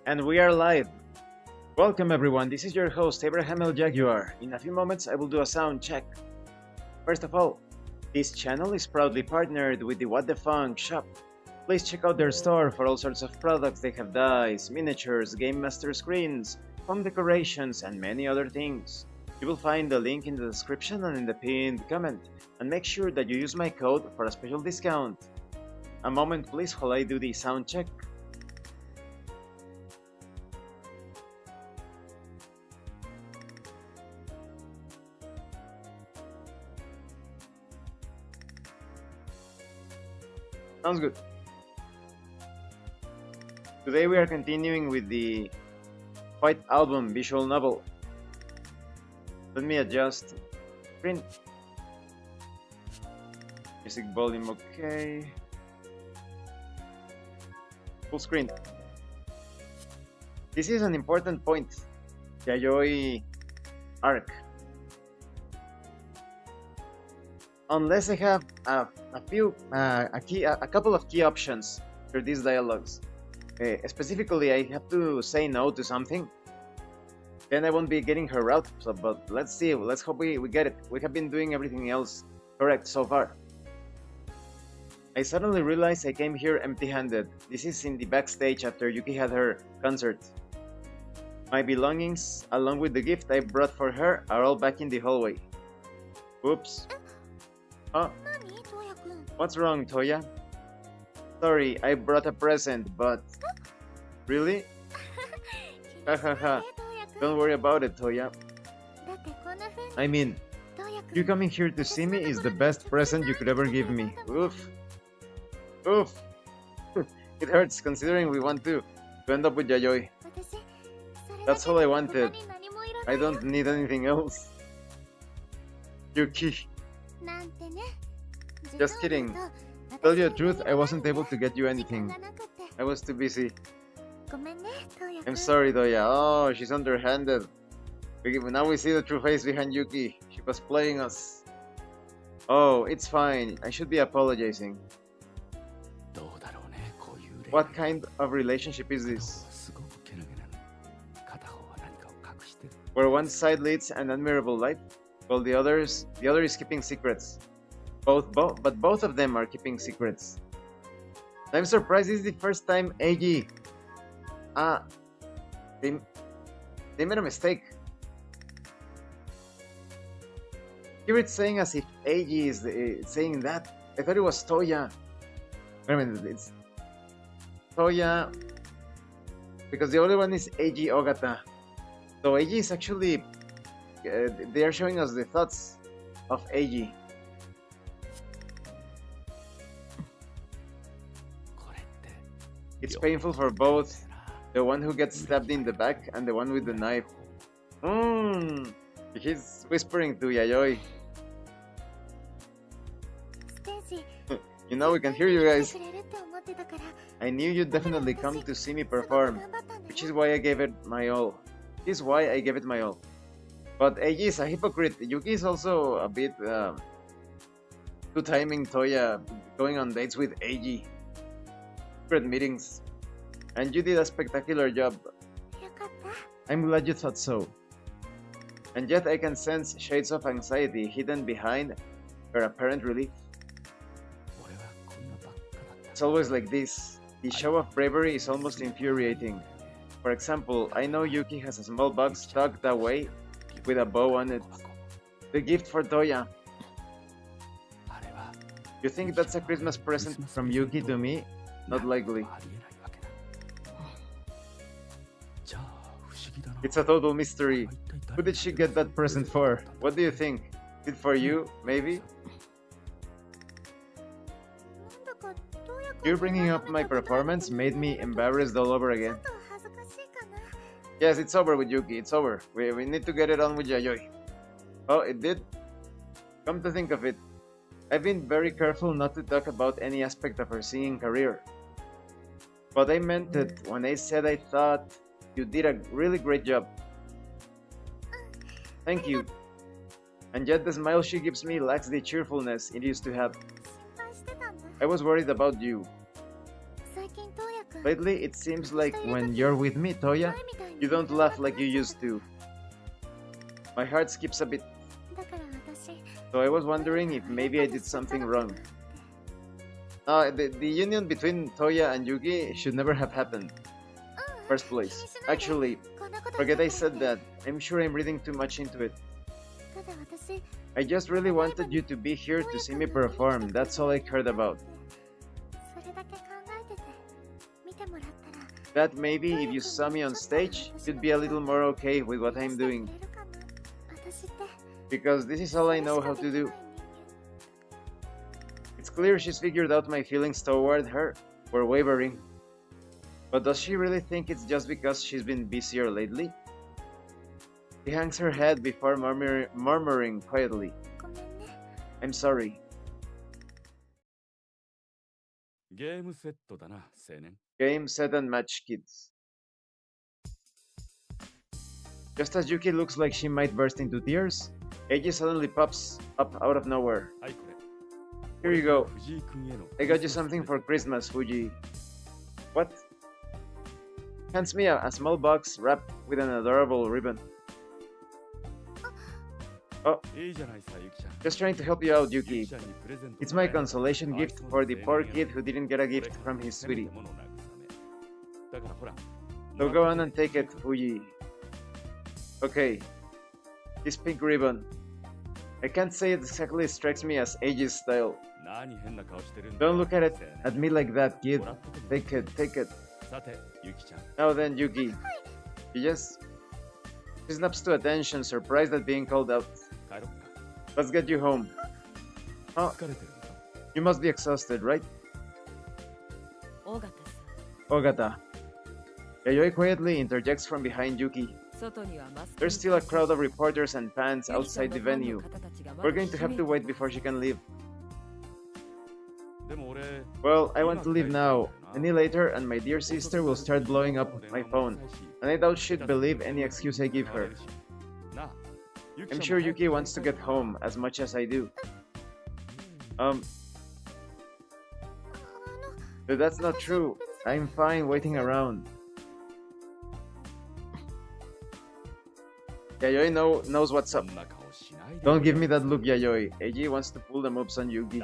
And we are live. Welcome everyone, this is your host Abraham El Jaguar. In a few moments I will do a sound check. First of all, this channel is proudly partnered with the What the Funk shop. Please check out their store for all sorts of products. They have dice, miniatures, Game Master screens, home decorations, and many other things. You will find the link in the description and in the pinned comment, and make sure that you use my code for a special discount. A moment please while I do the sound check. Sounds good. Today we are continuing with the White Album visual novel. Let me adjust screen. Music volume okay. Full screen. This is an important point. Yayoi arc. Unless I have a couple of key options for these dialogues. Specifically, I have to say no to something. Then I won't be getting her out. So, but let's see. Let's hope we get it. We have been doing everything else correct so far. I suddenly realized I came here empty-handed. This is in the backstage after Yuki had her concert. My belongings, along with the gift I brought for her, are all back in the hallway. Oops. Huh? What's wrong, Toya? Sorry, I brought a present, but... Really? Hahaha. Don't worry about it, Toya. I mean, you coming here to see me is the best present you could ever give me. Oof. Oof. It hurts considering we want to end up with Yayoi. That's all I wanted. I don't need anything else. Yuki. Just kidding. To tell you the truth, I wasn't able to get you anything. I was too busy. I'm sorry, Toya. Oh, she's underhanded. Now we see the true face behind Yuki. She was playing us. Oh, it's fine. I should be apologizing. What kind of relationship is this? Where one side leads an admirable life, while the other is keeping secrets. But both of them are keeping secrets. I'm surprised this is the first time AG. They made a mistake. Here it's saying as if AG is saying that. I thought it was Toya. Wait a minute, it's Toya because the other one is AG Ogata. So AG is actually they are showing us the thoughts of AG. It's painful for both, the one who gets stabbed in the back and the one with the knife. He's whispering to Yayoi. You know, we can hear you guys. I knew you'd definitely come to see me perform, which is why I gave it my all. But AG is a hypocrite. Yuki is also a bit too timing Toya going on dates with AG. Secret meetings. And you did a spectacular job. I'm glad you thought so. And yet I can sense shades of anxiety hidden behind her apparent relief. It's always like this. The show of bravery is almost infuriating. For example, I know Yuki has a small box tucked away with a bow on it. The gift for Toya. You think that's a Christmas present from Yuki to me? Not likely. It's a total mystery. Who did she get that present for? What do you think? Is it for you, maybe? You bringing up my performance made me embarrassed all over again. Yes, it's over with Yuki, it's over. We need to get it on with Yayoi. Oh, it did? Come to think of it, I've been very careful not to talk about any aspect of her singing career. But I meant it when I said I thought you did a really great job. Thank you. And yet the smile she gives me lacks the cheerfulness it used to have. I was worried about you. Lately, it seems like when you're with me, Toya, you don't laugh like you used to. My heart skips a bit, so I was wondering if maybe I did something wrong. The union between Toya and Yugi should never have happened. First place. Actually, forget I said that. I'm sure I'm reading too much into it. I just really wanted you to be here to see me perform. That's all I cared about. That maybe if you saw me on stage, you'd be a little more okay with what I'm doing. Because this is all I know how to do. It's clear she's figured out my feelings toward her were wavering. But does she really think it's just because she's been busier lately? She hangs her head before murmuring quietly, I'm sorry. Game, set, and match, kids. Just as Yuki looks like she might burst into tears, Eiji suddenly pops up out of nowhere. Here you go. I got you something for Christmas, Fuji. What? Hands me a small box wrapped with an adorable ribbon. Oh, just trying to help you out, Yuki. It's my consolation gift for the poor kid who didn't get a gift from his sweetie. So go on and take it, Fuji. Okay. This pink ribbon. I can't say it exactly strikes me as Eiji's style. Don't look at me like that, kid. Take it, take it. Now then, Yuki. She snaps to attention, surprised at being called out. Let's get you home. Oh, you must be exhausted, right? Ogata. Yayoi quietly interjects from behind Yuki. There's still a crowd of reporters and fans outside the venue. We're going to have to wait before she can leave. Well, I want to leave now. Any later and my dear sister will start blowing up my phone, and I doubt she'd believe any excuse I give her. I'm sure Yuki wants to get home as much as I do. But that's not true. I'm fine waiting around. Yayoi knows what's up. Don't give me that look, Yayoi. Eiji wants to pull the moves on Yugi.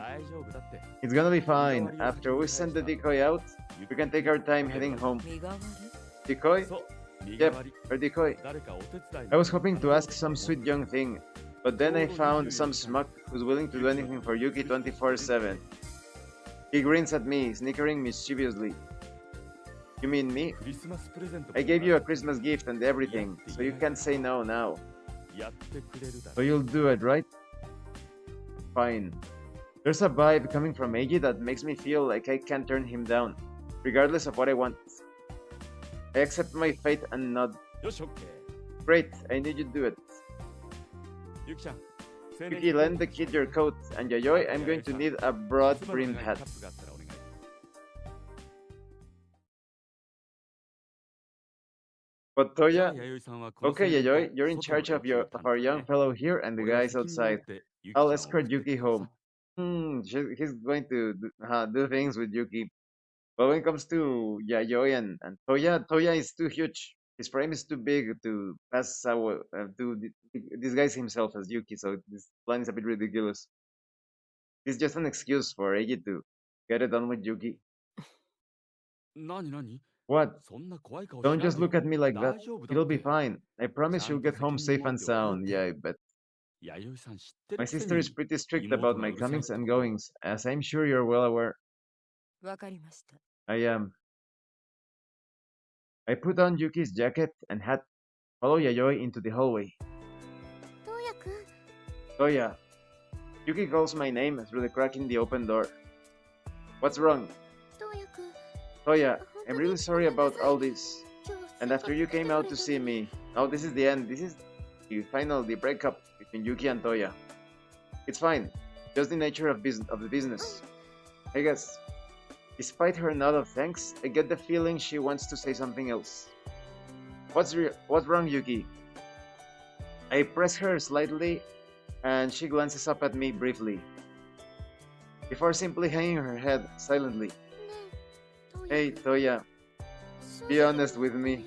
It's gonna be fine. After we send the decoy out, we can take our time heading home. Decoy? Yep, her decoy. I was hoping to ask some sweet young thing, but then I found some schmuck who's willing to do anything for Yuki 24/7. He grins at me, snickering mischievously. You mean me? I gave you a Christmas gift and everything, so you can't say no now. So you'll do it, right? Fine. There's a vibe coming from Eiji that makes me feel like I can't turn him down, regardless of what I want. I accept my fate and nod. Great, I need you to do it. Yuki, lend the kid your coat, and Yayoi, I'm going to need a broad-brimmed hat. But Toya, okay, Yayoi, you're in charge of our young fellow here and the guys outside. I'll escort Yuki home. He's going to do things with Yuki. But when it comes to Yayoi and Toya is too huge. His frame is too big to disguise himself as Yuki, so this plan is a bit ridiculous. It's just an excuse for Eiji to get it done with Yuki. What? Don't just look at me like that. It'll be fine. I promise you'll get home safe and sound. Yeah, I bet. My sister is pretty strict about my comings and goings, as I'm sure you're well aware. I am. I put on Yuki's jacket and hat, follow Yayoi into the hallway. Toya. Yuki calls my name through the crack in the open door. What's wrong? Toya, I'm really sorry about all this. And after you came out to see me, now this is the end. This is the breakup between Yuki and Toya. It's fine. Just the nature of the business. I guess. Despite her nod of thanks, I get the feeling she wants to say something else. What's wrong, Yuki? I press her slightly, and she glances up at me briefly, before simply hanging her head silently. Hey, Toya, Be honest with me.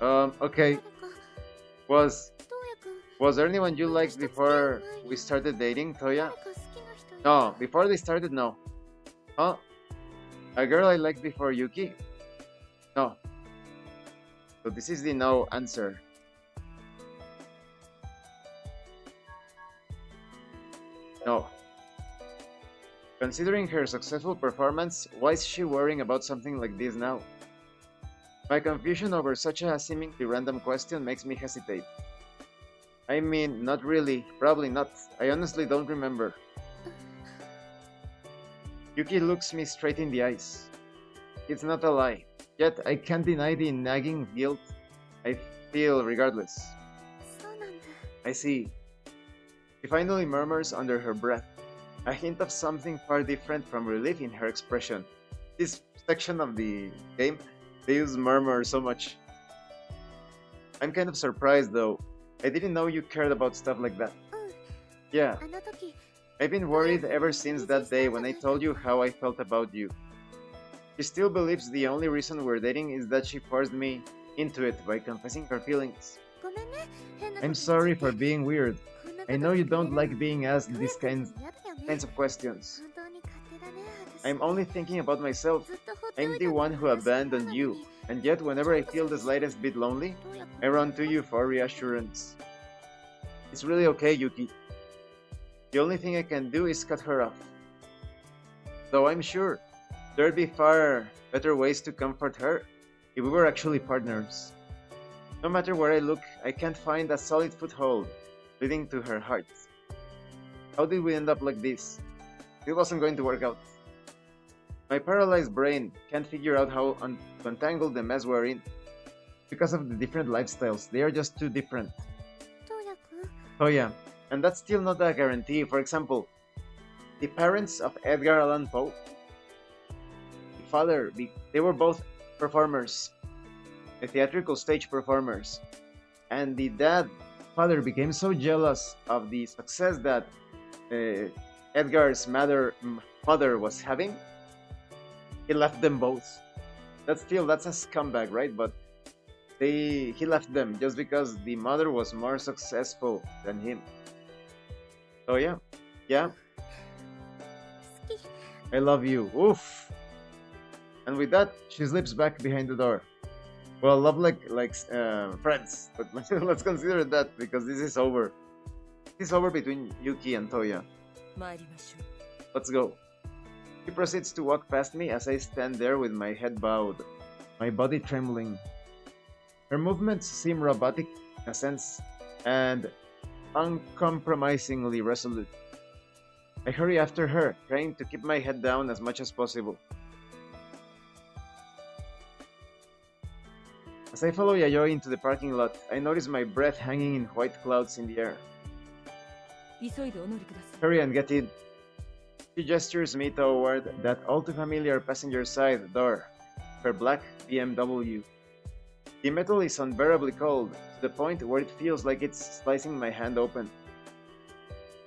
Okay. Was there anyone you liked before we started dating, Toya? No, before they started, no. Huh? A girl I liked before Yuki? No. So this is the no answer. No. Considering her successful performance, why is she worrying about something like this now? My confusion over such a seemingly random question makes me hesitate. I mean, not really, probably not. I honestly don't remember. Yuki looks me straight in the eyes. It's not a lie, yet I can't deny the nagging guilt I feel regardless. I see. She finally murmurs under her breath, a hint of something far different from relief in her expression. This section of the game, they use murmur so much. I'm kind of surprised though. I didn't know you cared about stuff like that. Yeah. I've been worried ever since that day when I told you how I felt about you. She still believes the only reason we're dating is that she forced me into it by confessing her feelings. I'm sorry for being weird. I know you don't like being asked these kinds of questions. I'm only thinking about myself. I'm the one who abandoned you, and yet whenever I feel the slightest bit lonely, I run to you for reassurance. It's really okay, Yuki. The only thing I can do is cut her off. Though I'm sure there'd be far better ways to comfort her if we were actually partners. No matter where I look, I can't find a solid foothold leading to her heart. How did we end up like this? It wasn't going to work out. My paralyzed brain can't figure out how to untangle the mess we're in. Because of the different lifestyles, they are just too different. Toya, and that's still not a guarantee. For example, the parents of Edgar Allan Poe, the father, they were both performers, theatrical stage performers, and the father became so jealous of the success that Edgar's mother was having, he left them both. That's a scumbag, right? But he left them just because the mother was more successful than him. So yeah, I love you. Oof. And with that, she slips back behind the door. Well, love like friends, but let's consider that because this is over. This is over between Yuki and Toya. Let's go. She proceeds to walk past me as I stand there with my head bowed, my body trembling. Her movements seem robotic in a sense, and uncompromisingly resolute. I hurry after her, trying to keep my head down as much as possible. As I follow Yayoi into the parking lot, I notice my breath hanging in white clouds in the air. Hurry and get in. She gestures me toward that all-too-familiar passenger side door, her black BMW. The metal is unbearably cold, to the point where it feels like it's slicing my hand open.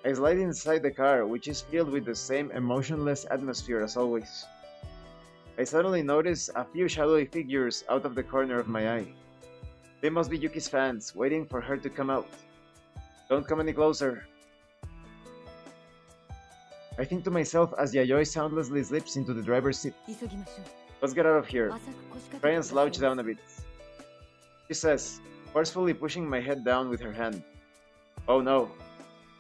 I slide inside the car, which is filled with the same emotionless atmosphere as always. I suddenly notice a few shadowy figures out of the corner of my eye. They must be Yuki's fans, waiting for her to come out. Don't come any closer. I think to myself as Yayoi soundlessly slips into the driver's seat. Let's get out of here. Try and slouch down a bit. She says, forcefully pushing my head down with her hand. Oh no.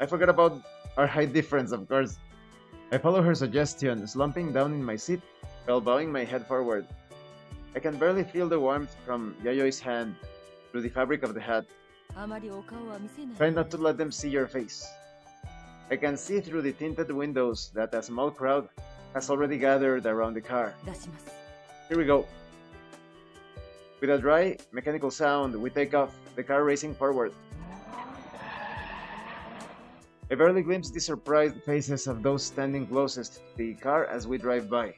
I forgot about our height difference, of course. I follow her suggestion, slumping down in my seat while bowing my head forward. I can barely feel the warmth from Yayoi's hand through the fabric of the hat. Try not to let them see your face. I can see through the tinted windows that a small crowd has already gathered around the car. Here we go. With a dry, mechanical sound, we take off, the car racing forward. I barely glimpse the surprised faces of those standing closest to the car as we drive by.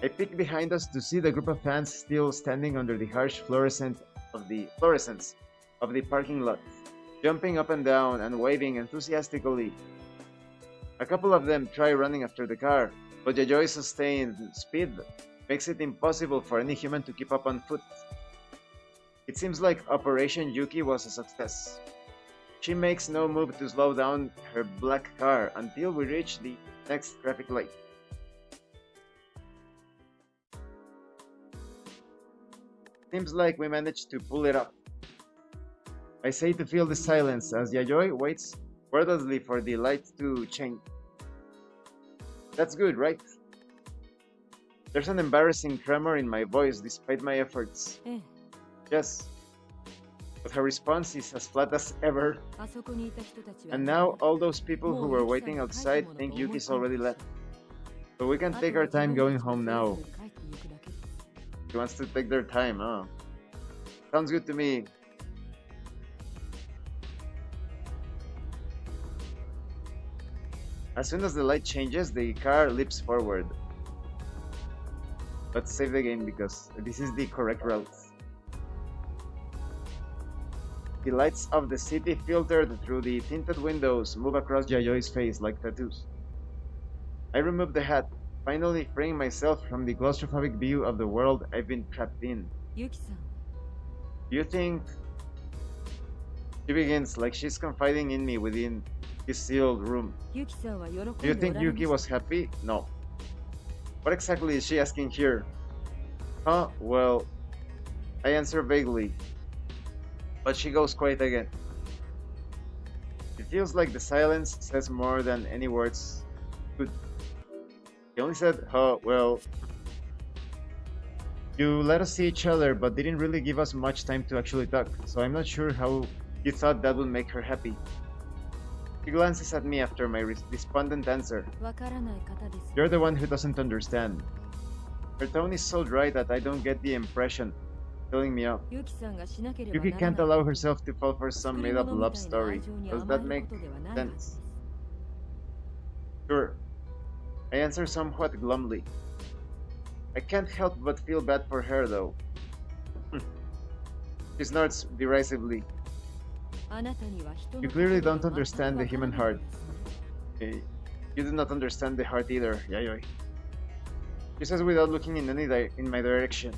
I peek behind us to see the group of fans still standing under the harsh fluorescence of the parking lot, jumping up and down and waving enthusiastically. A couple of them try running after the car, but Yayoi sustained speed makes it impossible for any human to keep up on foot. It seems like Operation Yuki was a success. She makes no move to slow down her black car until we reach the next traffic light. Seems like we managed to pull it off. I say to fill the silence as Yayoi waits wordlessly for the light to change. That's good, right? There's an embarrassing tremor in my voice despite my efforts. Yes. But her response is as flat as ever. And now all those people who were waiting outside think Yuki's already left. So we can take our time going home now. She wants to take their time, huh? Sounds good to me. As soon as the light changes, the car leaps forward. Let's save the game because this is the correct route. The lights of the city filtered through the tinted windows move across Yayoi's face like tattoos. I remove the hat, finally freeing myself from the claustrophobic view of the world I've been trapped in. Yuki-san. You think... She begins like she's confiding in me within his sealed room. Do you think Yuki was happy? No. What exactly is she asking here? Huh? Well, I answer vaguely. But she goes quiet again. It feels like the silence says more than any words could. He only said, oh, well, you let us see each other, but didn't really give us much time to actually talk, so I'm not sure how you thought that would make her happy. She glances at me after my despondent answer. You're the one who doesn't understand. Her tone is so dry that I don't get the impression, filling me up. Yuki can't allow herself to fall for some made-up love story. Does that make sense? Sure. I answer somewhat glumly. I can't help but feel bad for her, though. She snorts derisively. You clearly don't understand the human heart. You do not understand the heart either, Yayoi. She says without looking in my direction.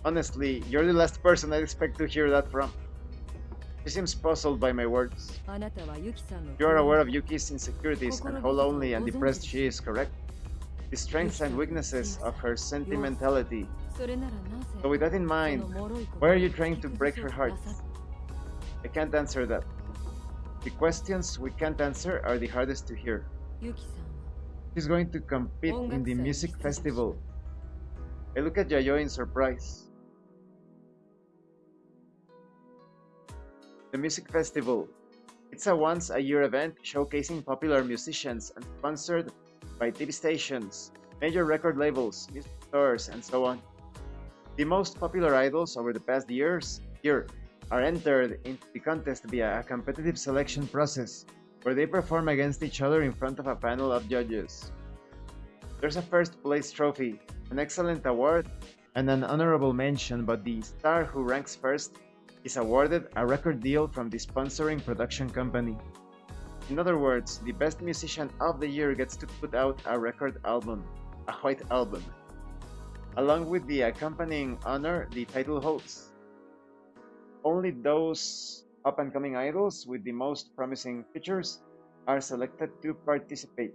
Honestly, you're the last person I'd expect to hear that from. She seems puzzled by my words. You are aware of Yuki's insecurities and how lonely and depressed she is, correct? The strengths and weaknesses of her sentimentality. So with that in mind, why are you trying to break her heart? I can't answer that. The questions we can't answer are the hardest to hear. She's going to compete in the music festival. I look at Yayoi in surprise. The music festival. It's a once-a-year event showcasing popular musicians and sponsored by TV stations, major record labels, music stores, and so on. The most popular idols over the past years here are entered into the contest via a competitive selection process where they perform against each other in front of a panel of judges. There's a first place trophy, an excellent award, and an honorable mention, but the star who ranks first is awarded a record deal from the sponsoring production company. In other words, the best musician of the year gets to put out a record album, a white album. Along with the accompanying honor the title holds. Only those up-and-coming idols with the most promising features are selected to participate.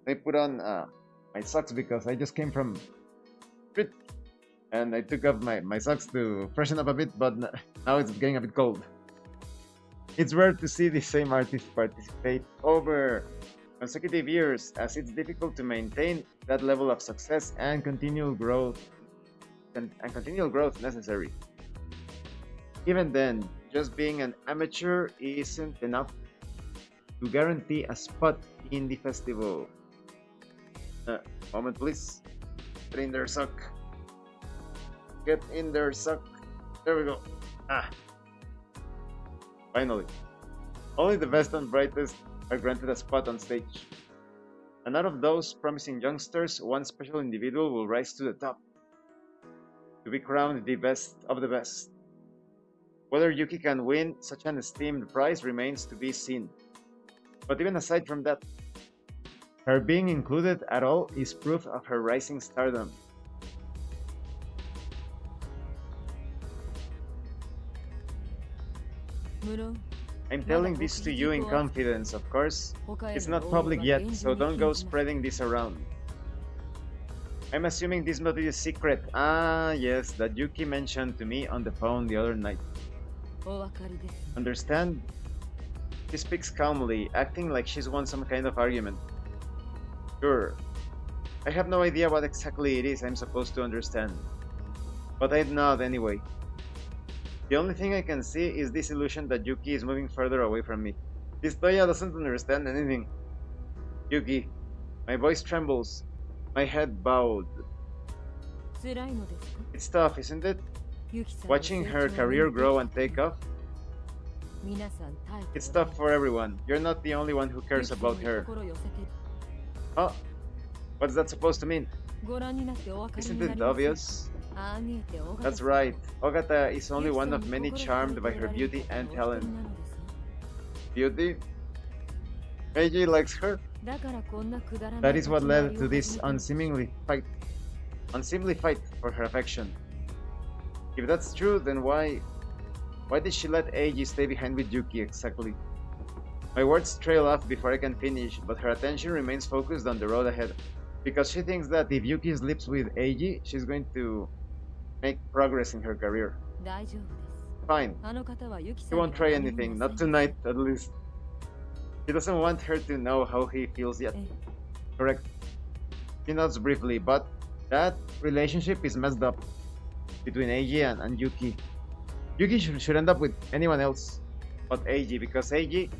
I put on my socks because I just came from street and I took off my socks to freshen up a bit, but now it's getting a bit cold. It's rare to see the same artist participate over consecutive years, as it's difficult to maintain that level of success and continual growth necessary. Even then, just being an amateur isn't enough to guarantee a spot in the festival. Moment please. Get in their sock. Get in their sock. There we go. Finally. Only the best and brightest are granted a spot on stage. And out of those promising youngsters, one special individual will rise to the top to be crowned the best of the best. Whether Yuki can win such an esteemed prize remains to be seen. But even aside from that, Her being included at all is proof of her rising stardom. I'm telling this to you in confidence, of course. It's not public yet, so don't go spreading this around. I'm assuming this must be a secret. Ah, yes, that Yuki mentioned to me on the phone the other night. Understand? She speaks calmly, acting like she's won some kind of argument. Sure. I have no idea what exactly it is I'm supposed to understand. But I'd nod anyway. The only thing I can see is this illusion that Yuki is moving further away from me. This Toya doesn't understand anything. Yuki. My voice trembles. My head bowed. It's tough, isn't it? Watching her career grow and take off? It's tough for everyone. You're not the only one who cares about her. Huh? What's that supposed to mean? Isn't it obvious? That's right. Ogata is only one of many charmed by her beauty and talent. Beauty? Meiji likes her? That is what led to this unseemly fight for her affection. If that's true, then why did she let Eiji stay behind with Yuki exactly? My words trail off before I can finish, but her attention remains focused on the road ahead, because she thinks that if Yuki sleeps with Eiji, she's going to make progress in her career. Fine. He won't try anything, not tonight at least. He doesn't want her to know how he feels yet. Correct. He nods briefly, but that relationship is messed up between Eiji and Yuki. Yuki should end up with anyone else but Eiji, because Eiji,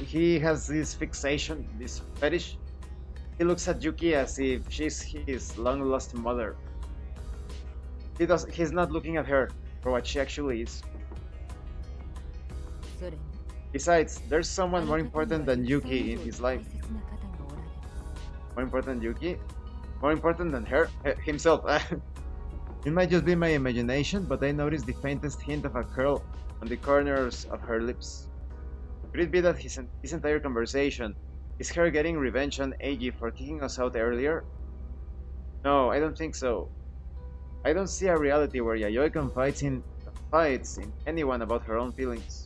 he has this fixation, this fetish. He looks at Yuki as if she's his long-lost mother. He's not looking at her for what she actually is. Besides, there's someone more important than Yuki in his life. More important than Yuki? More important than her? Himself. It might just be my imagination, but I noticed the faintest hint of a curl on the corners of her lips. Could it be that his entire conversation is her getting revenge on Eiji for kicking us out earlier? No, I don't think so. I don't see a reality where Yayoi confides in anyone about her own feelings.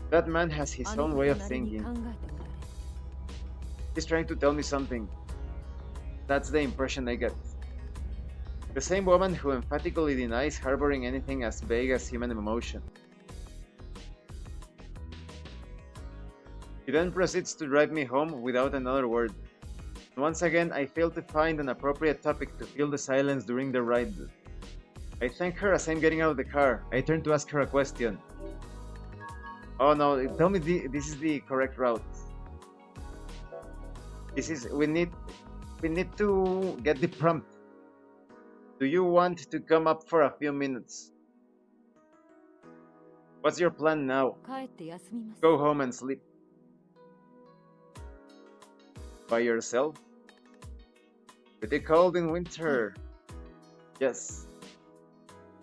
That man has his own way of thinking. He's trying to tell me something. That's the impression I get. The same woman who emphatically denies harboring anything as vague as human emotion. He then proceeds to drive me home without another word. Once again, I fail to find an appropriate topic to fill the silence during the ride. I thank her as I'm getting out of the car. I turn to ask her a question. Oh no, tell me this is the correct route. We need to get the prompt. Do you want to come up for a few minutes? What's your plan now? Go home and sleep. By yourself? Pretty cold in winter. Yes.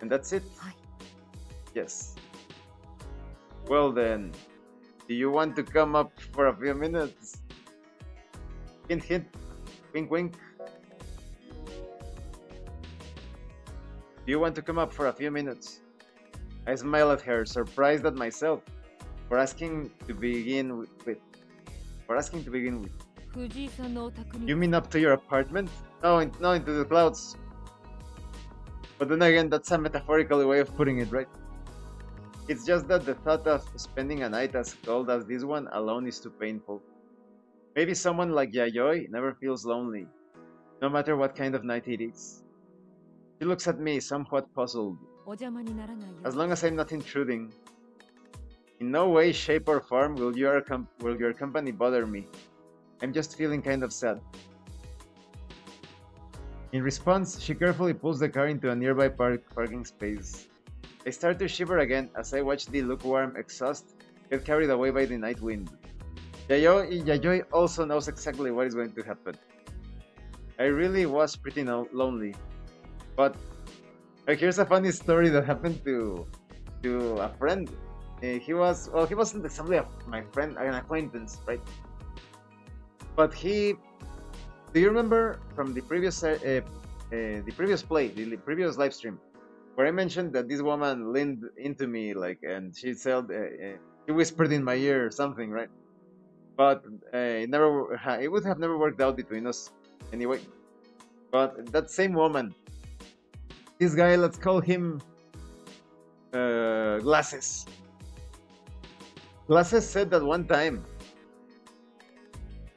And that's it? Yes. Well then, do you want to come up for a few minutes? Hint hint. Wink wink. Do you want to come up for a few minutes? I smile at her, surprised at myself for asking to begin with. You mean up to your apartment? No, into the clouds. But then again, that's a metaphorical way of putting it, right? It's just that the thought of spending a night as cold as this one alone is too painful. Maybe someone like Yayoi never feels lonely, no matter what kind of night it is. She looks at me, somewhat puzzled. As long as I'm not intruding. In no way, shape, or form will your company bother me. I'm just feeling kind of sad. In response, she carefully pulls the car into a nearby parking space. I start to shiver again as I watch the lukewarm exhaust get carried away by the night wind. Yayoi also knows exactly what is going to happen. I really was pretty lonely. But here's a funny story that happened to a friend. He wasn't exactly my friend, an acquaintance, right? But he, do you remember from the previous play, the previous live stream, where I mentioned that this woman leaned into me, like, and she said, she whispered in my ear something, right? But it would have never worked out between us anyway. But that same woman, this guy, let's call him Glasses. Glasses said that one time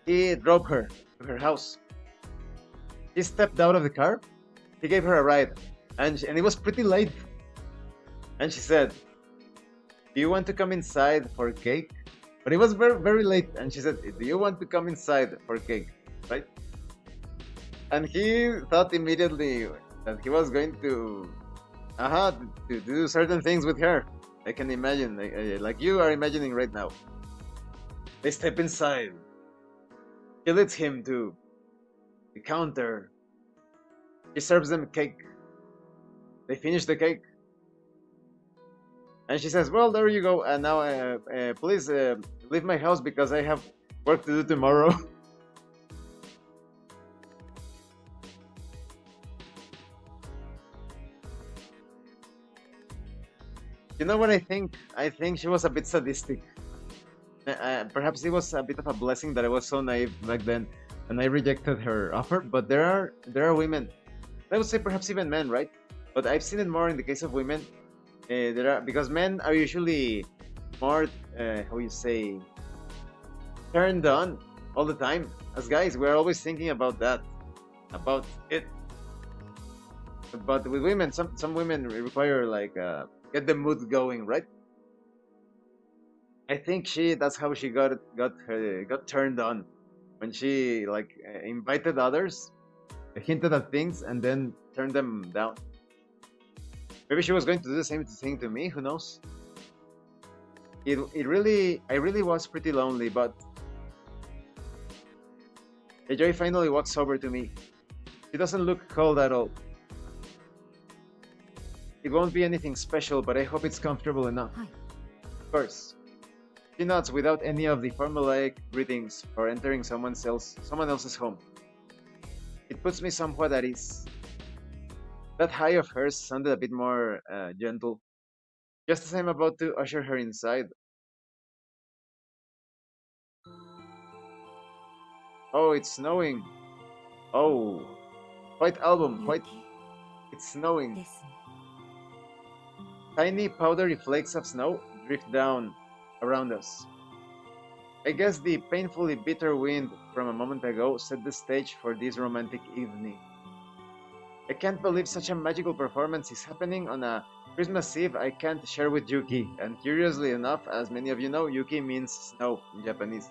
he drove her to her house. He stepped out of the car. He gave her a ride, and it was pretty late. And she said, "Do you want to come inside for cake?" But it was very very late, and she said, "Do you want to come inside for cake?" Right? And he thought immediately that he was going to, to do certain things with her. I can imagine, like you are imagining right now. They step inside. She leads him to the counter. She serves them cake. They finish the cake. And she says, "Well, there you go. And now, please leave my house because I have work to do tomorrow." You know what I think? I think she was a bit sadistic. Perhaps it was a bit of a blessing that I was so naive back then, and I rejected her offer. But there are women. I would say perhaps even men, right? But I've seen it more in the case of women. There are, because men are usually more, how you say, turned on all the time. As guys, we're always thinking about that, about it. But with women, some women require like get the mood going, right? I think that's how she got turned on when she like invited others, hinted at things, and then turned them down. Maybe she was going to do the same thing to me. Who knows? I really was pretty lonely, but Yayoi finally walks over to me. She doesn't look cold at all. It won't be anything special, but I hope it's comfortable enough. Hi. Of course. She nods without any of the formulaic greetings for entering someone else's home. It puts me somewhat at ease. That hi of hers sounded a bit more gentle, just as I'm about to usher her inside. Oh, it's snowing. Oh, quite album, quite. It's snowing. Tiny powdery flakes of snow drift down around us. I guess the painfully bitter wind from a moment ago set the stage for this romantic evening. I can't believe such a magical performance is happening on a Christmas Eve I can't share with Yuki, and curiously enough, as many of you know, Yuki means snow in Japanese.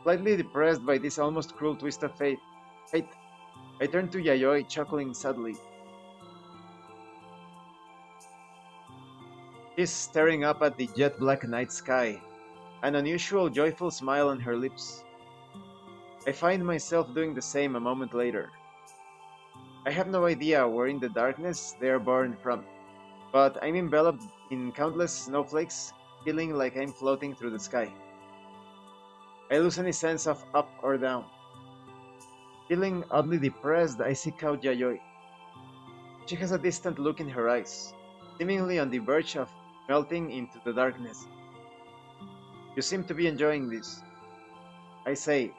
Slightly depressed by this almost cruel twist of fate, I turn to Yayoi, chuckling sadly. She's staring up at the jet-black night sky, an unusual joyful smile on her lips. I find myself doing the same a moment later. I have no idea where in the darkness they are born from, but I'm enveloped in countless snowflakes, feeling like I'm floating through the sky. I lose any sense of up or down. Feeling oddly depressed, I seek out Yayoi. She has a distant look in her eyes, seemingly on the verge of melting into the darkness. "You seem to be enjoying this," I say,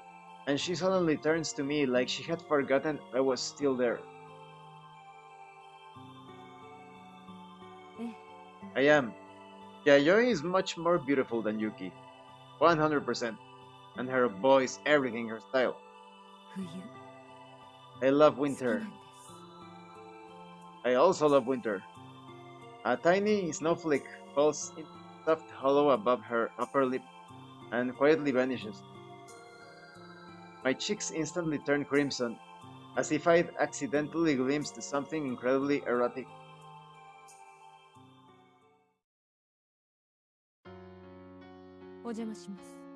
and she suddenly turns to me like she had forgotten I was still there. I am. Yayoi is much more beautiful than Yuki. 100%. And her voice, everything, her style. I love winter. I also love winter. A tiny snowflake falls in a soft hollow above her upper lip and quietly vanishes. My cheeks instantly turn crimson, as if I'd accidentally glimpsed something incredibly erotic.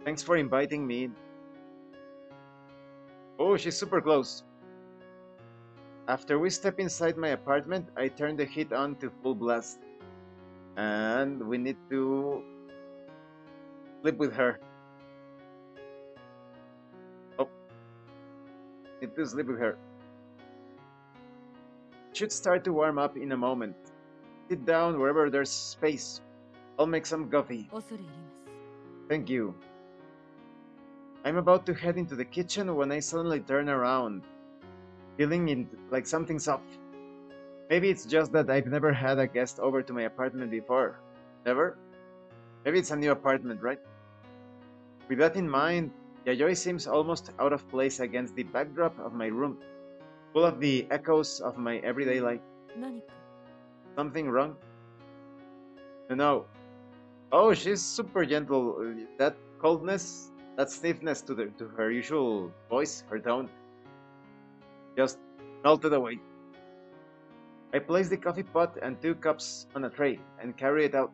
Thanks for inviting me in. Oh, she's super close. After we step inside my apartment, I turn the heat on to full blast. And we need to sleep with her. Need to sleep with her. Should start to warm up in a moment. Sit down wherever there's space. I'll make some coffee. Thank you. I'm about to head into the kitchen when I suddenly turn around, feeling like something's off. Maybe it's just that I've never had a guest over to my apartment before. Never? Maybe it's a new apartment, right? With that in mind, Yayoi seems almost out of place against the backdrop of my room, full of the echoes of my everyday life. Something wrong? No. Oh, she's super gentle. That coldness, that stiffness to her usual voice, her tone, just melted away. I place the coffee pot and 2 cups on a tray and carry it out.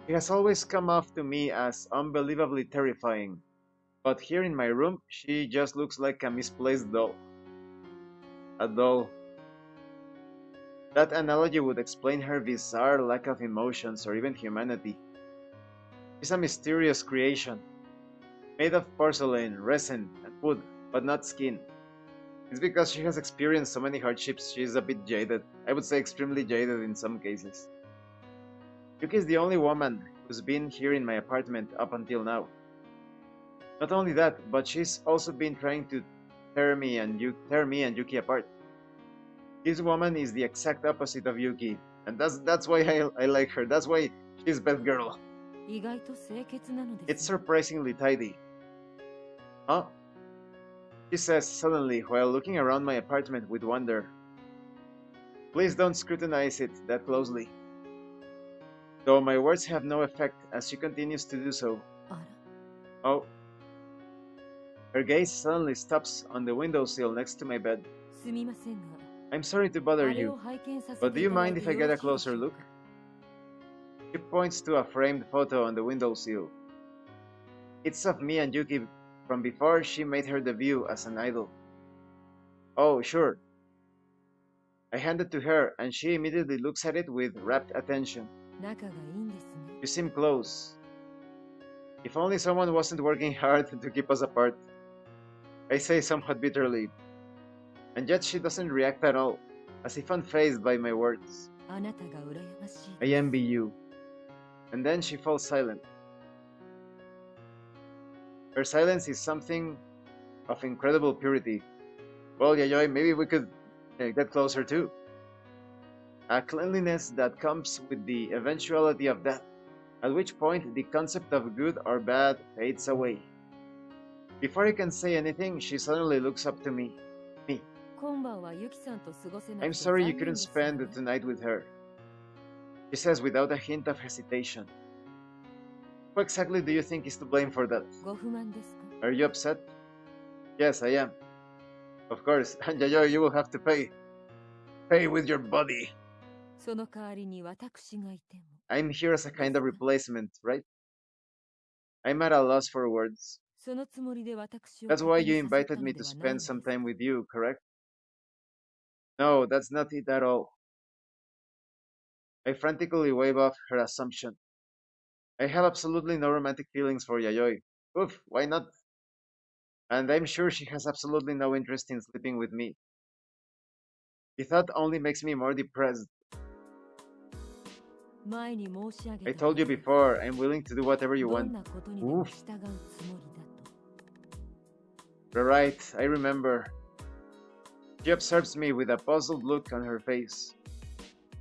She has always come off to me as unbelievably terrifying, but here in my room, she just looks like a misplaced doll. A doll. That analogy would explain her bizarre lack of emotions or even humanity. She's a mysterious creation, made of porcelain, resin, and wood, but not skin. It's because she has experienced so many hardships, she's a bit jaded. I would say extremely jaded in some cases. Yuki is the only woman who's been here in my apartment up until now. Not only that, but she's also been trying to tear me and Yuki apart. This woman is the exact opposite of Yuki, and that's why I like her. That's why she's best girl. It's surprisingly tidy. Huh? She says suddenly while looking around my apartment with wonder. Please don't scrutinize it that closely. Though my words have no effect as she continues to do so. Oh. Her gaze suddenly stops on the windowsill next to my bed. I'm sorry to bother you, but do you mind if I get a closer look? She points to a framed photo on the windowsill. It's of me and Yuki from before she made her debut as an idol. Oh, sure. I hand it to her, and she immediately looks at it with rapt attention. You seem close. If only someone wasn't working hard to keep us apart. I say somewhat bitterly. And yet she doesn't react at all, as if unfazed by my words. I envy you. And then she falls silent. Her silence is something of incredible purity. Well, Yayoi, maybe we could get closer too. A cleanliness that comes with the eventuality of death, at which point the concept of good or bad fades away. Before I can say anything, she suddenly looks up to me. I'm sorry you couldn't spend the night with her, she says without a hint of hesitation. Who exactly do you think is to blame for that? Are you upset? Yes, I am. Of course, and Yayoi, you will have to pay. Pay with your body. I'm here as a kind of replacement, right? I'm at a loss for words. That's why you invited me to spend some time with you, correct? No, that's not it at all. I frantically wave off her assumption. I have absolutely no romantic feelings for Yayoi. Oof, why not? And I'm sure she has absolutely no interest in sleeping with me. The thought only makes me more depressed. I told you before, I'm willing to do whatever you want. Oof. Right, I remember. She observes me with a puzzled look on her face,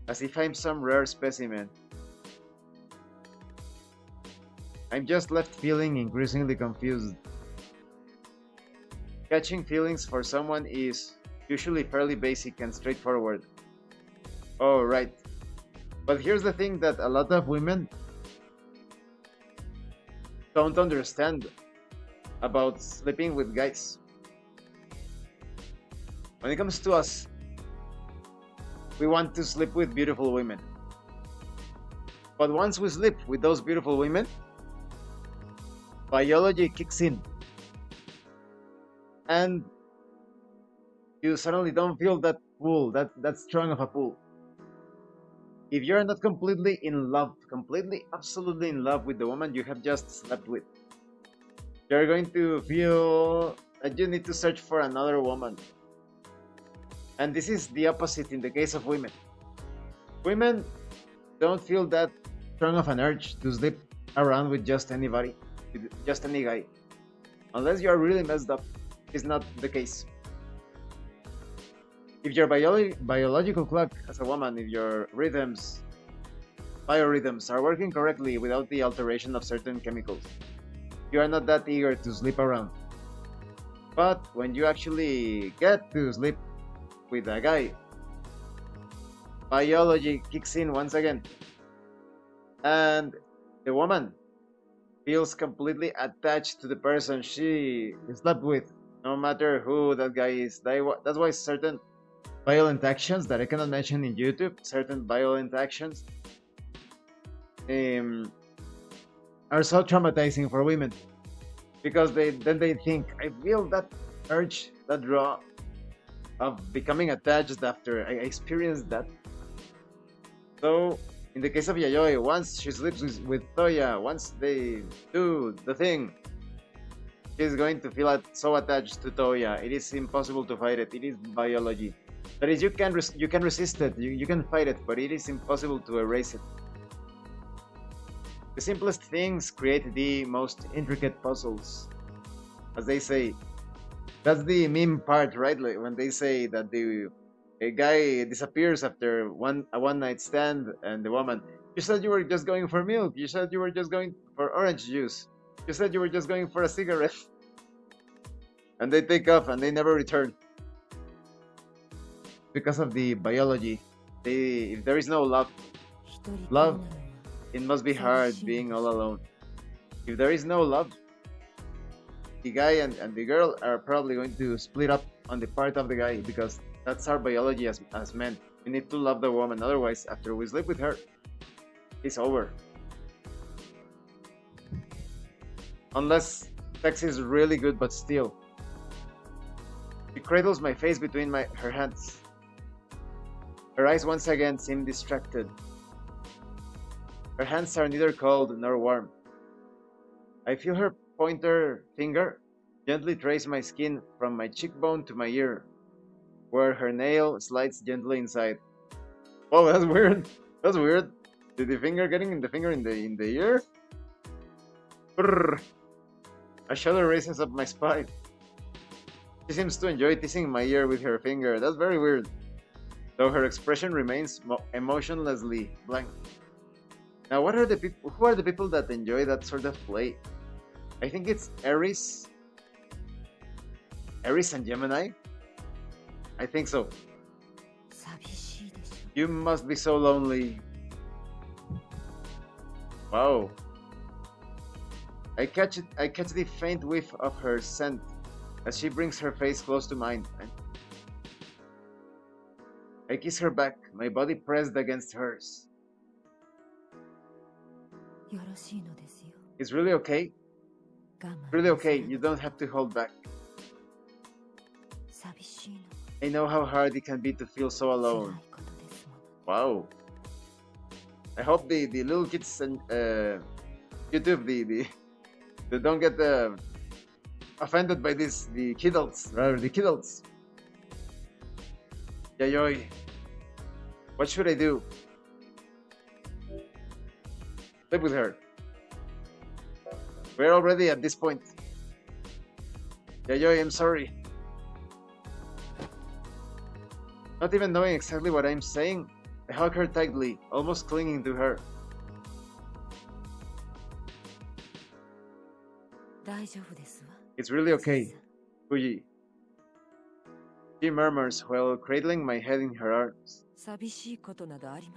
as if I'm some rare specimen. I'm just left feeling increasingly confused. Catching feelings for someone is usually fairly basic and straightforward. Oh, right. But here's the thing that a lot of women don't understand about sleeping with guys. When it comes to us, we want to sleep with beautiful women. But once we sleep with those beautiful women, biology kicks in. And you suddenly don't feel that pull, that strong of a pull. If you're not completely in love, absolutely in love with the woman you have just slept with, you're going to feel that you need to search for another woman. And this is the opposite in the case of women. Women don't feel that strong of an urge to sleep around with just anybody, with just any guy. Unless you are really messed up, it's not the case. If your biological clock as a woman, if your biorhythms are working correctly without the alteration of certain chemicals, you are not that eager to sleep around. But when you actually get to sleep with a guy, biology kicks in once again, and the woman feels completely attached to the person she slept with, no matter who that guy is. That's why certain violent actions that I cannot mention in YouTube, certain violent actions, are so traumatizing for women, because they think, I feel that urge, that draw of becoming attached after I experienced that. So in the case of Yayoi, once she sleeps with Toya, once they do the thing, she's going to feel so attached to Toya. It is impossible to fight it. It is biology. That is, you can resist it, you can fight it, but it is impossible to erase it. The simplest things create the most intricate puzzles, as they say. That's the meme part, right? Like when they say that a guy disappears after a one night stand, and the woman, you said you were just going for milk, you said you were just going for orange juice, you said you were just going for a cigarette, and they take off and they never return. Because of the biology, if there is no love, it must be hard being all alone. If there is no love, the guy and the girl are probably going to split up on the part of the guy, because that's our biology as men. We need to love the woman, otherwise after we sleep with her, it's over. Unless sex is really good, but still. She cradles my face between her hands. Her eyes once again seem distracted. Her hands are neither cold nor warm. I feel her pointer finger gently trace my skin from my cheekbone to my ear, where her nail slides gently inside. Whoa, that's weird. That's weird. Did the finger getting in the finger in the ear? Brrr. A shudder races up my spine. She seems to enjoy teasing my ear with her finger. That's very weird, though her expression remains emotionlessly blank. Now, who are the people that enjoy that sort of play? I think it's Aries and Gemini. I think so. You must be so lonely. Wow. I catch the faint whiff of her scent as she brings her face close to mine. I kiss her back, my body pressed against hers. It's really okay. Really okay, you don't have to hold back. I know how hard it can be to feel so alone. Wow. I hope the little kids and YouTube, they don't get offended by this, the kidults. Yayoi, what should I do? Live with her. We're already at this point. Yayoi, I'm sorry. Not even knowing exactly what I'm saying, I hug her tightly, almost clinging to her. It's really okay, Fuji. She murmurs while cradling my head in her arms.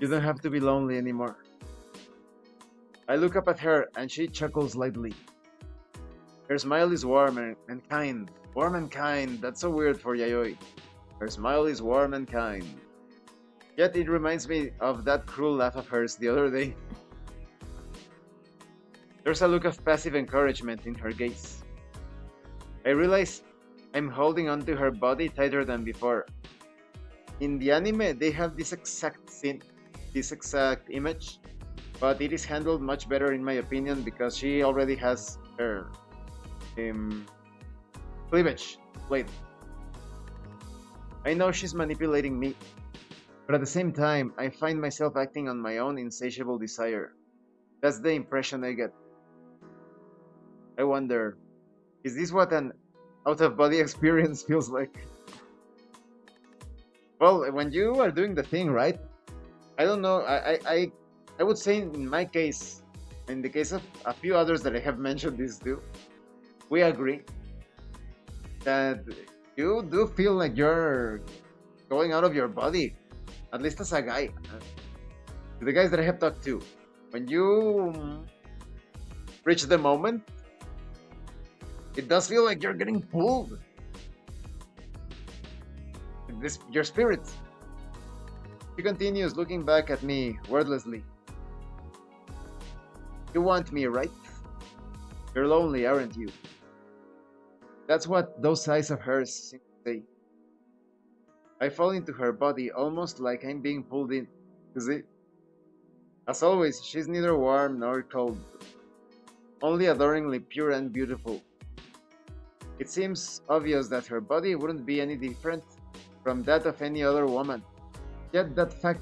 You don't have to be lonely anymore. I look up at her and she chuckles lightly. Her smile is warm and kind. Warm and kind, that's so weird for Yayoi. Her smile is warm and kind. Yet it reminds me of that cruel laugh of hers the other day. There's a look of passive encouragement in her gaze. I realize I'm holding onto her body tighter than before. In the anime, they have this exact scene, this exact image, but it is handled much better in my opinion, because she already has her Cleavage. Blade. I know she's manipulating me, but at the same time, I find myself acting on my own insatiable desire. That's the impression I get. I wonder, is this what an out-of-body experience feels like? Well, when you are doing the thing, right? I don't know. I would say in my case, in the case of a few others that I have mentioned this too, we agree that you do feel like you're going out of your body, at least as a guy. The guys that I have talked to, when you reach the moment, it does feel like you're getting pulled. Your spirit. She continues, looking back at me wordlessly. You want me, right? You're lonely, aren't you? That's what those eyes of hers seem to say. I fall into her body almost like I'm being pulled in. You see? As always, she's neither warm nor cold, only adoringly pure and beautiful. It seems obvious that her body wouldn't be any different from that of any other woman. Yet that fact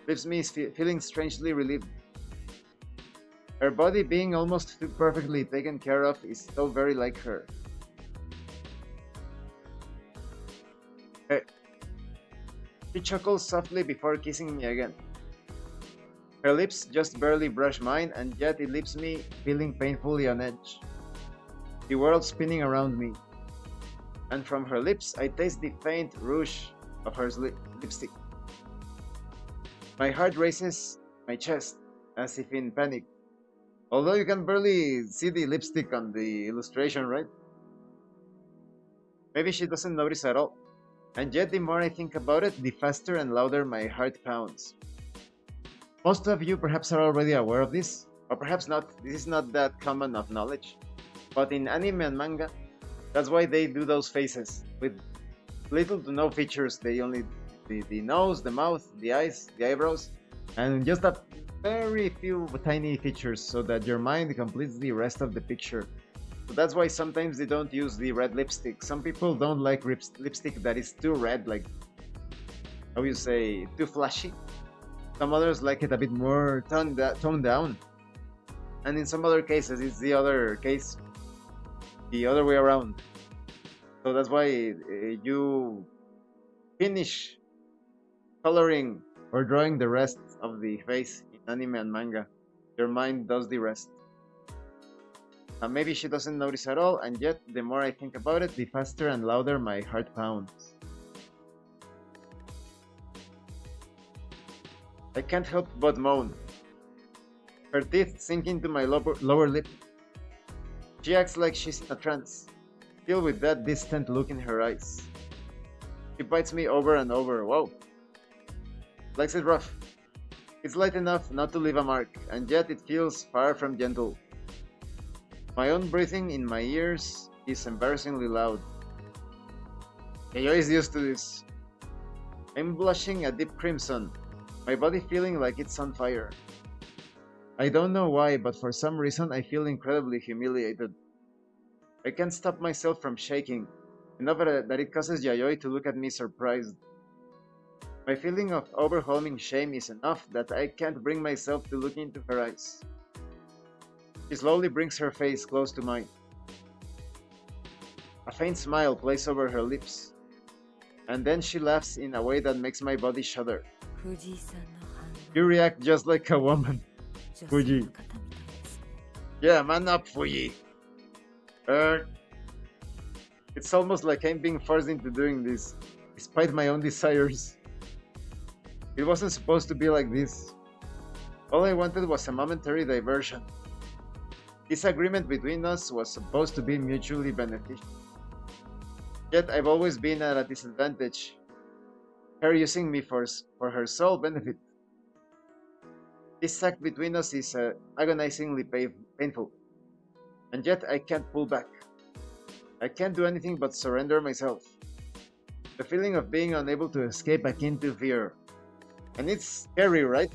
leaves me feeling strangely relieved. Her body being almost too perfectly taken care of is so very like her. She chuckles softly before kissing me again. Her lips just barely brush mine, and yet it leaves me feeling painfully on edge. The world spinning around me. And from her lips I taste the faint rouge of her lipstick. My heart races my chest, as if in panic. Although you can barely see the lipstick on the illustration, right? Maybe she doesn't notice at all. And yet the more I think about it, the faster and louder my heart pounds. Most of you perhaps are already aware of this, or perhaps not. This is not that common of knowledge. But in anime and manga, that's why they do those faces, with little to no features. They only the nose, the mouth, the eyes, the eyebrows, and just a very few tiny features so that your mind completes the rest of the picture. So that's why sometimes they don't use the red lipstick. Some people don't like lipstick that is too red, like, how you say, too flashy. Some others like it a bit more toned down. And in some other cases, it's the other case, the other way around. So that's why you finish coloring or drawing the rest of the face in anime and manga. Your mind does the rest. Maybe she doesn't notice at all, and yet the more I think about it, the faster and louder my heart pounds. I can't help but moan. Her teeth sink into my lower lip. She acts like she's in a trance, still with that distant look in her eyes. She bites me over and over. Whoa. Likes it rough. It's light enough not to leave a mark, and yet it feels far from gentle. My own breathing in my ears is embarrassingly loud. Yayoi is used to this. I'm blushing a deep crimson, my body feeling like it's on fire. I don't know why, but for some reason I feel incredibly humiliated. I can't stop myself from shaking, enough that it causes Yayoi to look at me surprised. My feeling of overwhelming shame is enough that I can't bring myself to look into her eyes. She slowly brings her face close to mine. A faint smile plays over her lips, and then she laughs in a way that makes my body shudder. You react just like a woman, Fuji. Yeah, man up, Fuji. It's almost like I'm being forced into doing this, despite my own desires. It wasn't supposed to be like this. All I wanted was a momentary diversion. This agreement between us was supposed to be mutually beneficial. Yet I've always been at a disadvantage, her using me for her sole benefit. This act between us is agonizingly painful, and yet I can't pull back. I can't do anything but surrender myself. The feeling of being unable to escape akin to fear. And it's scary, right?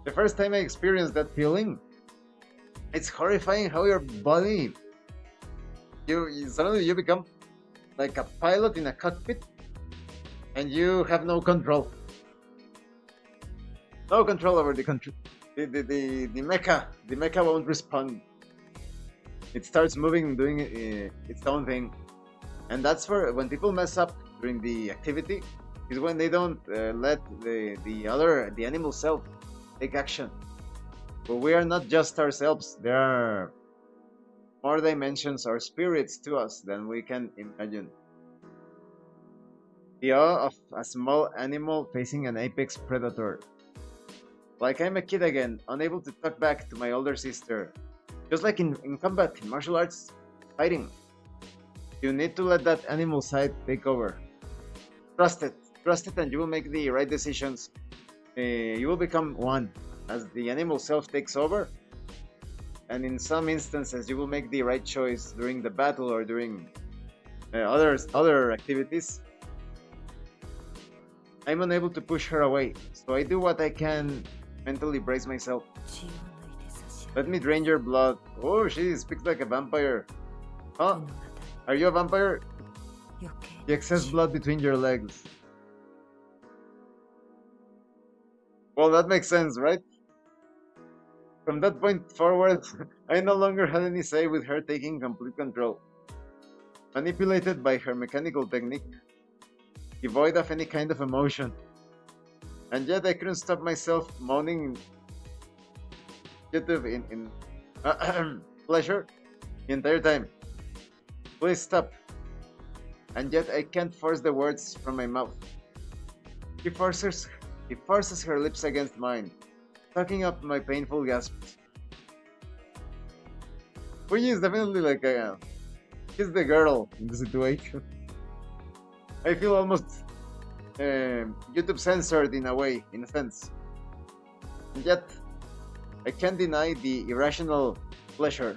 The first time I experienced that feeling, it's horrifying how your body Suddenly you become like a pilot in a cockpit, and you have no control over the control. The mecha won't respond. It starts moving, doing its own thing, and that's for when people mess up during the activity. Is when they don't let the animal self take action. But we are not just ourselves. There are more dimensions or spirits to us than we can imagine. The awe of a small animal facing an apex predator. Like I'm a kid again, unable to talk back to my older sister. Just like in combat, in martial arts, fighting, you need to let that animal side take over. Trust it. Trust it, and you will make the right decisions. You will become one. As the animal self takes over, and in some instances, you will make the right choice during the battle or during other activities. I'm unable to push her away, so I do what I can mentally brace myself. Let me drain your blood. Oh, she speaks like a vampire. Huh? Are you a vampire? The excess blood between your legs. Well, that makes sense, right? From that point forward, I no longer had any say with her taking complete control. Manipulated by her mechanical technique, devoid of any kind of emotion. And yet I couldn't stop myself moaning in pleasure the entire time. Please stop. And yet I can't force the words from my mouth. He forces he forces her lips against mine, sucking up my painful gasps. Fuji is definitely like a she's the girl in the situation. I feel almost YouTube censored in a way, in a sense. And yet I can't deny the irrational pleasure.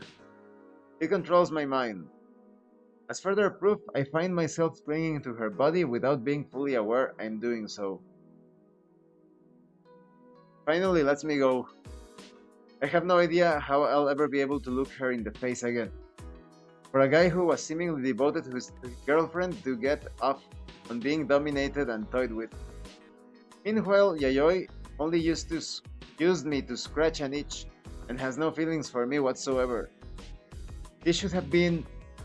It controls my mind. As further proof, I find myself clinging to her body without being fully aware I'm doing so. Finally lets me go. I have no idea how I'll ever be able to look her in the face again. For a guy who was seemingly devoted to his girlfriend to get off on being dominated and toyed with. Meanwhile, Yayoi only used me to scratch and itch and has no feelings for me whatsoever. This should have been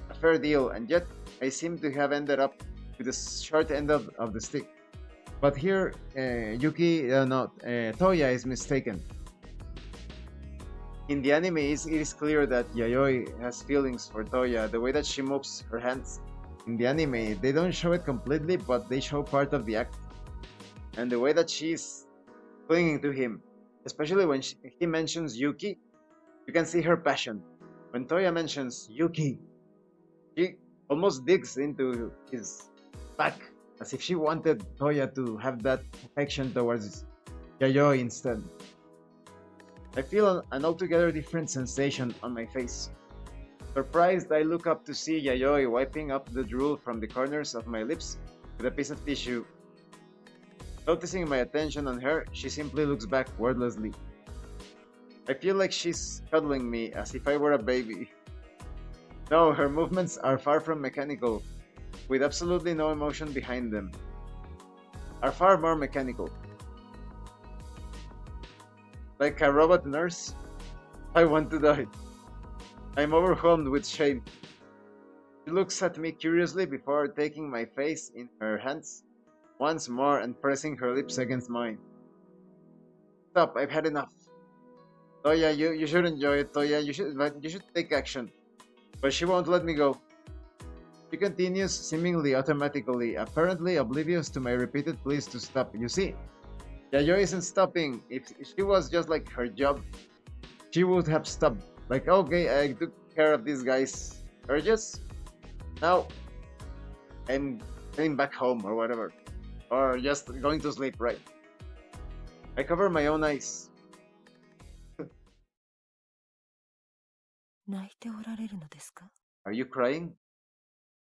a fair deal, and yet I seem to have ended up with the short end of the stick. But here, Toya is mistaken. In the anime, it is clear that Yayoi has feelings for Toya. The way that she moves her hands in the anime, they don't show it completely, but they show part of the act. And the way that she's clinging to him, especially when he mentions Yuki, you can see her passion. When Toya mentions Yuki, she almost digs into his back as if she wanted Toya to have that affection towards Yayoi instead. I feel an altogether different sensation on my face. Surprised, I look up to see Yayoi wiping up the drool from the corners of my lips with a piece of tissue. Noticing my attention on her, she simply looks back wordlessly. I feel like she's cuddling me as if I were a baby. No, her movements are far from mechanical, with absolutely no emotion behind them. Are far more mechanical. Like a robot nurse, I want to die. I'm overwhelmed with shame. She looks at me curiously before taking my face in her hands once more and pressing her lips against mine. Stop, I've had enough. Toya, you should enjoy it, Toya. You should take action. But she won't let me go. She continues seemingly automatically, apparently oblivious to my repeated pleas to stop. You see, Yayoi isn't stopping. If she was just like her job, she would have stopped. Like, okay, I took care of this guy's urges. Now, I'm heading back home or whatever. Or just going to sleep, right? I cover my own eyes. 泣いておられるのですか? Are you crying?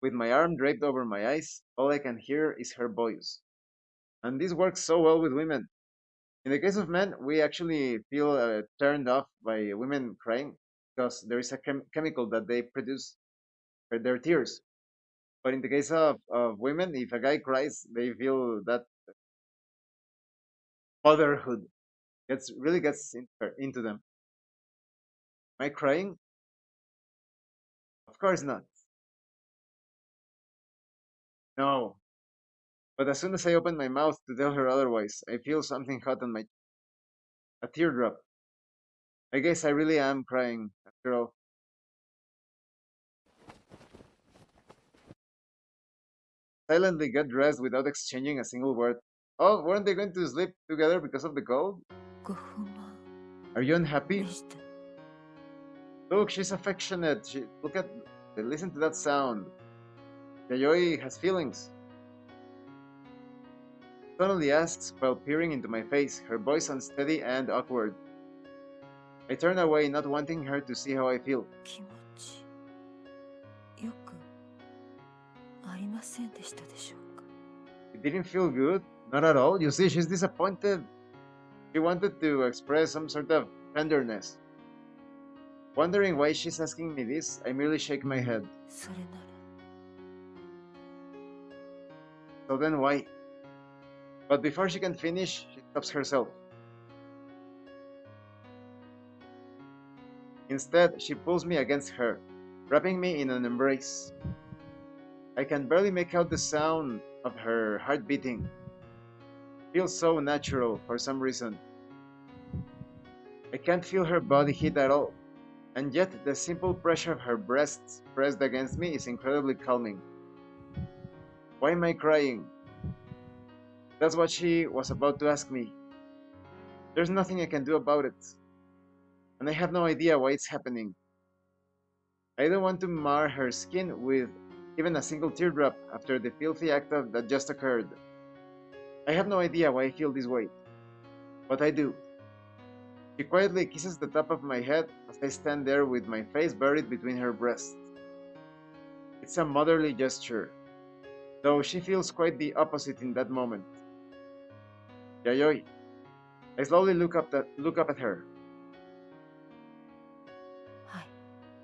With my arm draped over my eyes, all I can hear is her voice. And this works so well with women. In the case of men, we actually feel turned off by women crying because there is a chemical that they produce their tears. But in the case of women, if a guy cries, they feel that motherhood gets into them. Am I crying? Of course not. No. But as soon as I open my mouth to tell her otherwise, I feel something hot on my a teardrop. I guess I really am crying after all. Silently get dressed without exchanging a single word. Oh, weren't they going to sleep together because of the cold? Are you unhappy? Look, she's affectionate. Listen to that sound. Yayoi has feelings. Suddenly asks while peering into my face, her voice unsteady and awkward. I turn away, not wanting her to see how I feel. It didn't feel good? Not at all. You see, she's disappointed. She wanted to express some sort of tenderness. Wondering why she's asking me this, I merely shake my head. So then why? But before she can finish, she stops herself. Instead, she pulls me against her, wrapping me in an embrace. I can barely make out the sound of her heart beating. Feels so natural for some reason. I can't feel her body heat at all, and yet the simple pressure of her breasts pressed against me is incredibly calming. Why am I crying? That's what she was about to ask me. There's nothing I can do about it, and I have no idea why it's happening. I don't want to mar her skin with even a single teardrop after the filthy act that just occurred. I have no idea why I feel this way, but I do. She quietly kisses the top of my head as I stand there with my face buried between her breasts. It's a motherly gesture, though she feels quite the opposite in that moment. Yayoi. I slowly look up at her.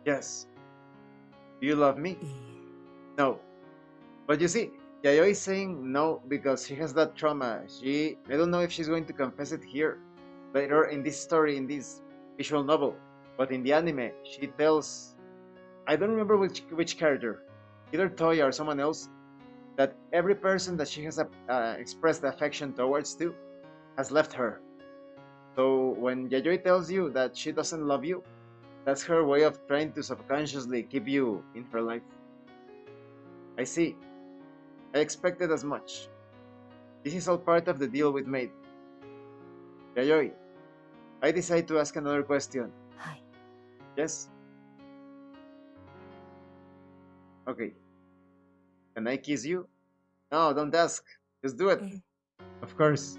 Yes. Do you love me? No. But you see, Yayoi is saying no because she has that trauma. I don't know if she's going to confess it here, later in this story, in this visual novel. But in the anime, she tells, I don't remember which character, either Toya or someone else, that every person that she has expressed affection towards to has left her. So when Yayoi tells you that she doesn't love you, that's her way of trying to subconsciously keep you in her life. I see. I expected as much. This is all part of the deal we've made. Yayoi, I decide to ask another question. Yes? Okay. Can I kiss you? No, don't ask. Just do it. Of course.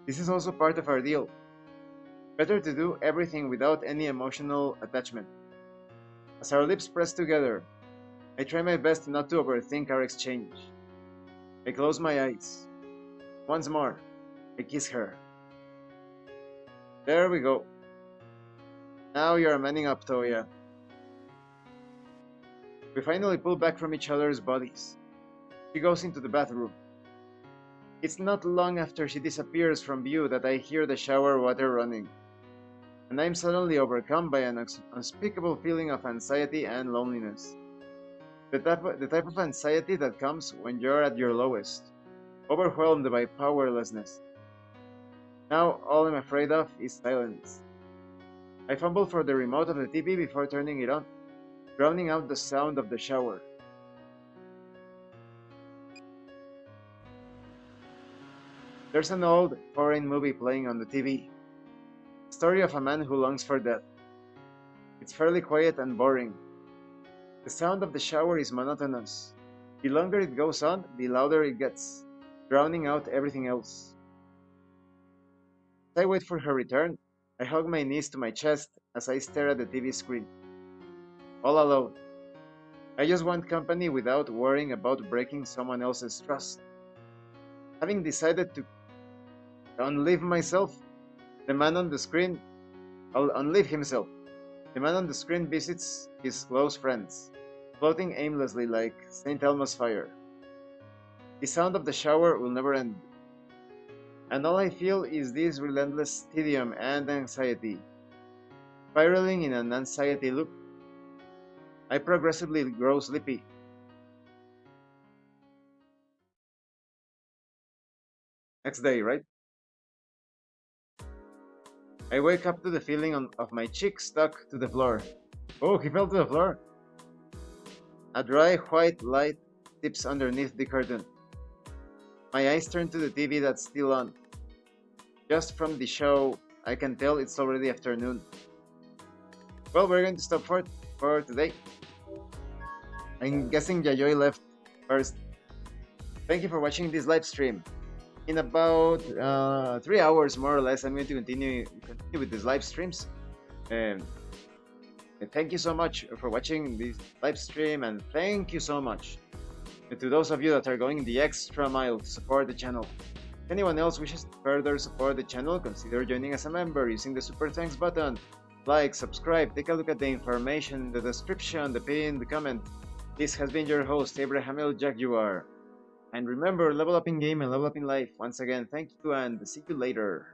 This is also part of our deal. Better to do everything without any emotional attachment. As our lips press together, I try my best not to overthink our exchange. I close my eyes. Once more, I kiss her. There we go. Now you're manning up, Toya. We finally pull back from each other's bodies. She goes into the bathroom. It's not long after she disappears from view that I hear the shower water running, and I'm suddenly overcome by an unspeakable feeling of anxiety and loneliness. The type of anxiety that comes when you're at your lowest, overwhelmed by powerlessness. Now all I'm afraid of is silence. I fumble for the remote of the TV before turning it on, drowning out the sound of the shower. There's an old foreign movie playing on the TV. Story of a man who longs for death. It's fairly quiet and boring. The sound of the shower is monotonous. The longer it goes on, the louder it gets, drowning out everything else. As I wait for her return, I hug my knees to my chest as I stare at the TV screen. All alone. I just want company without worrying about breaking someone else's trust. Having decided to unleave myself, the man on the screen, I'll unleave himself. The man on the screen visits his close friends, floating aimlessly like St. Elmo's fire. The sound of the shower will never end, and all I feel is this relentless tedium and anxiety. Spiraling in an anxiety loop, I progressively grow sleepy. Next day, right? I wake up to the feeling of my cheek stuck to the floor. Oh, he fell to the floor. A dry white light dips underneath the curtain. My eyes turn to the TV that's still on. Just from the show, I can tell it's already afternoon. Well, we're going to stop for today. I'm guessing Yayoi left first. Thank you for watching this live stream. In about 3 hours, more or less, I'm going to continue with these live streams. And thank you so much for watching this live stream, and thank you so much to those of you that are going the extra mile to support the channel. If anyone else wishes to further support the channel, consider joining as a member using the Super Thanks button. Like, subscribe, take a look at the information in the description, the pinned comment. This has been your host, Abraham L. Jaguar. And remember, level up in game and level up in life. Once again, thank you and see you later.